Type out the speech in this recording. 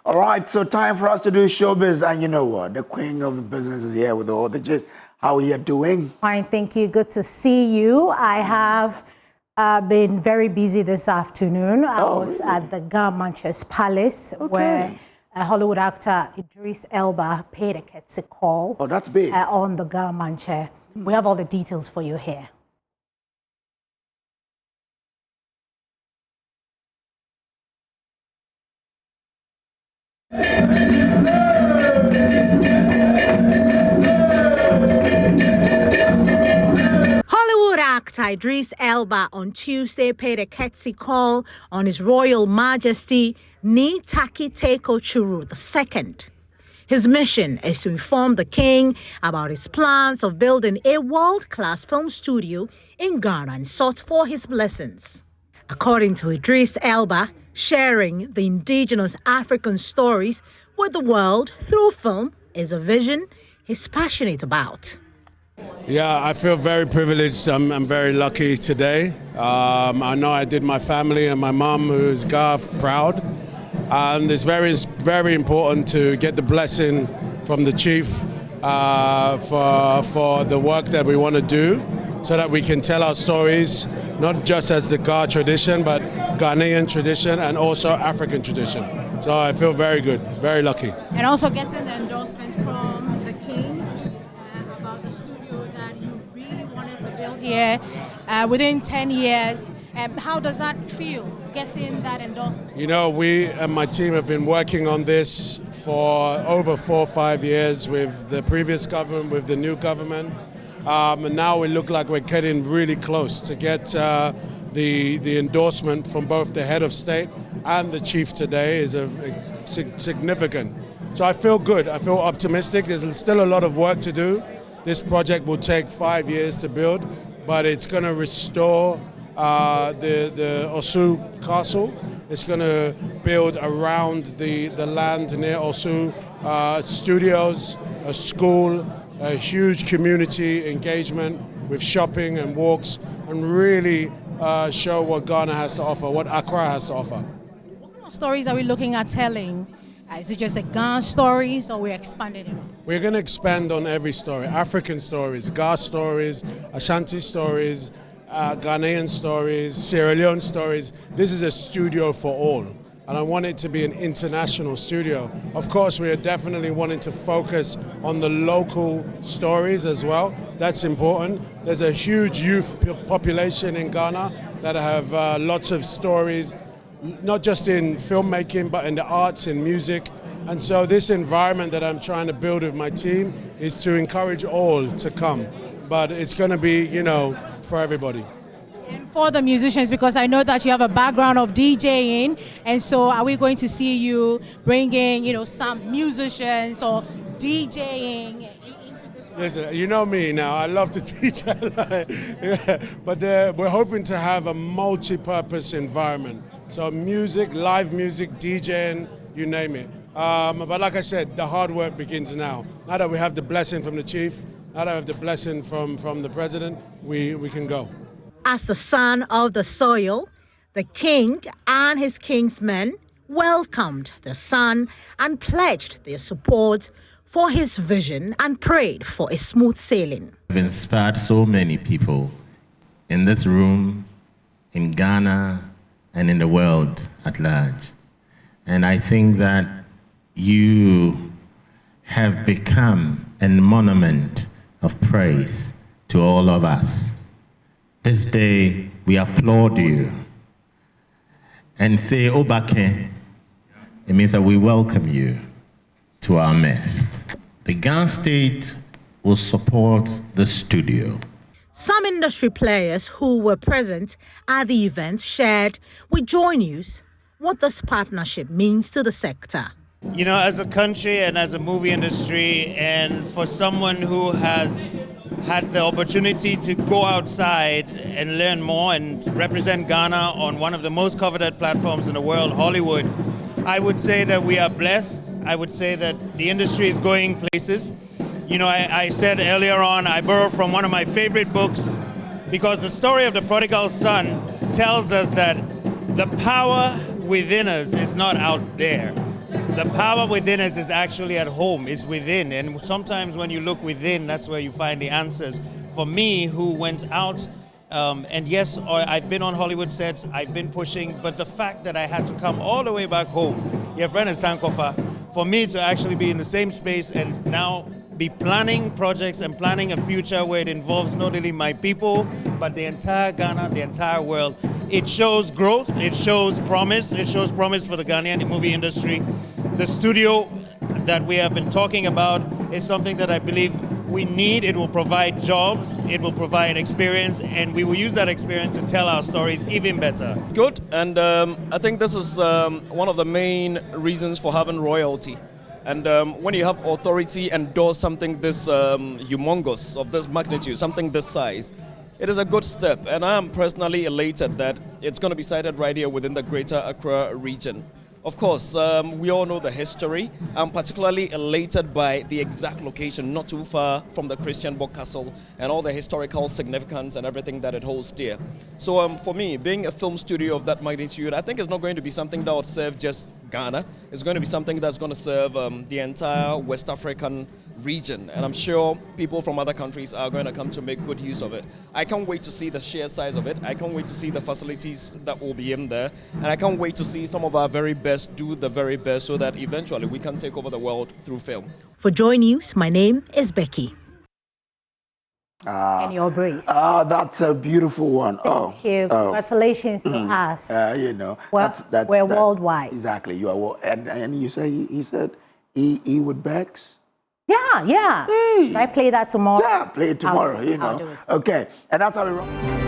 All right, so time for us to do showbiz. And you know what? The queen of the business is here with all the gist. How are you doing? Fine, thank you. Good to see you. I have been very busy this afternoon. I was really? at the Ga Mantse's palace where Hollywood actor Idris Elba paid a courtesy call. Oh, that's big. On the Ga Mantse. We have all the details for you here. Hollywood actor Idris Elba on Tuesday paid a courtesy call on His Royal Majesty Ni Taki Teko Churu II. His mission is to inform the king about his plans of building a world-class film studio in Ghana and sought for his blessings. According to Idris Elba, sharing the indigenous African stories with the world through film is a vision he's passionate about. Yeah, I feel very privileged. I'm very lucky today. I know I did my family and my mom, who is Ga, proud. And it's very important to get the blessing from the chief for the work that we want to do, so that we can tell our stories, not just as the Ga tradition, but Ghanaian tradition and also African tradition. So I feel very good, very lucky. And also getting the endorsement from the king about the studio that you really wanted to build here within 10 years. How does that feel, getting that endorsement? You know, we and my team have been working on this for over 4 or 5 years with the previous government, with the new government. And now we look like we're getting really close to get the endorsement from both the head of state and the chief today is significant. So I feel good, I feel optimistic. There's still a lot of work to do. This project will take 5 years to build, but it's going to restore the Osu Castle. It's going to build around the land near Osu, studios, a school, a huge community engagement with shopping and walks, and really show what Ghana has to offer, what Accra has to offer. What kind of stories are we looking at telling? Is it just the Ghana stories, or we're expanding it? We're going to expand on every story. African stories, Ga stories, Ashanti stories, Ghanaian stories, Sierra Leone stories. This is a studio for all, and I want it to be an international studio. Of course, we are definitely wanting to focus on the local stories as well. That's important. There's a huge youth population in Ghana that have lots of stories, not just in filmmaking, but in the arts, in music. And so this environment that I'm trying to build with my team is to encourage all to come. But it's going to be, you know, for everybody. And for the musicians, because I know that you have a background of DJing, and so are we going to see you bringing, you know, some musicians or DJing into this work? Listen, you know me now, I love to teach, but we're hoping to have a multi-purpose environment. So music, live music, DJing, you name it. But like I said, the hard work begins now. Now that we have the blessing from the chief, now that we have the blessing from the president, we can go. As the son of the soil, the king and his king's men welcomed the son and pledged their support for his vision and prayed for a smooth sailing. I've inspired so many people in this room, in Ghana, and in the world at large. And I think that you have become a monument of praise to all of us. This day, we applaud you and say, Obake. It means that we welcome you to our midst. The Ghana state will support the studio. Some industry players who were present at the event shared with Joy News what this partnership means to the sector. You know, as a country and as a movie industry, and for someone who has had the opportunity to go outside and learn more and represent Ghana on one of the most coveted platforms in the world, Hollywood, I would say that we are blessed. I would say that the industry is going places. You know, I said earlier on, I borrowed from one of my favorite books, because the story of the prodigal son tells us that the power within us is not out there. the power within us is actually at home, is within. And sometimes when you look within, that's where you find the answers. For me, who went out, and yes, I've been on Hollywood sets, I've been pushing, but the fact that I had to come all the way back home, your friend is Sankofa, for me to actually be in the same space and now be planning projects and planning a future where it involves not only my people, but the entire Ghana, the entire world. It shows growth, it shows promise for the Ghanaian movie industry. The studio that we have been talking about is something that I believe we need. It will provide jobs, it will provide experience, and we will use that experience to tell our stories even better. Good, and I think this is one of the main reasons for having royalty. And when you have authority endorse something this humongous, of this magnitude, something this size, it is a good step. And I am personally elated that it's going to be sited right here within the Greater Accra region. Of course, we all know the history. I'm particularly elated by the exact location, not too far from the Christian Book Castle and all the historical significance and everything that it holds dear. So for me, being a film studio of that magnitude, I think it's not going to be something that would serve just Ghana. It's going to be something that's going to serve the entire West African region. And I'm sure people from other countries are going to come to make good use of it. I can't wait to see the sheer size of it. I can't wait to see the facilities that will be in there. And I can't wait to see some of our very best do the very best so that eventually we can take over the world through film. For Joy News, my name is Becky. And your brace. That's a beautiful one. Thank you. Congratulations to us. You know, Well, we're worldwide. Exactly. You are, and you say he said E with Bex. Yeah. Hey. Should I play that tomorrow? Yeah, play it tomorrow. I'll do it. Okay, and that's how we run.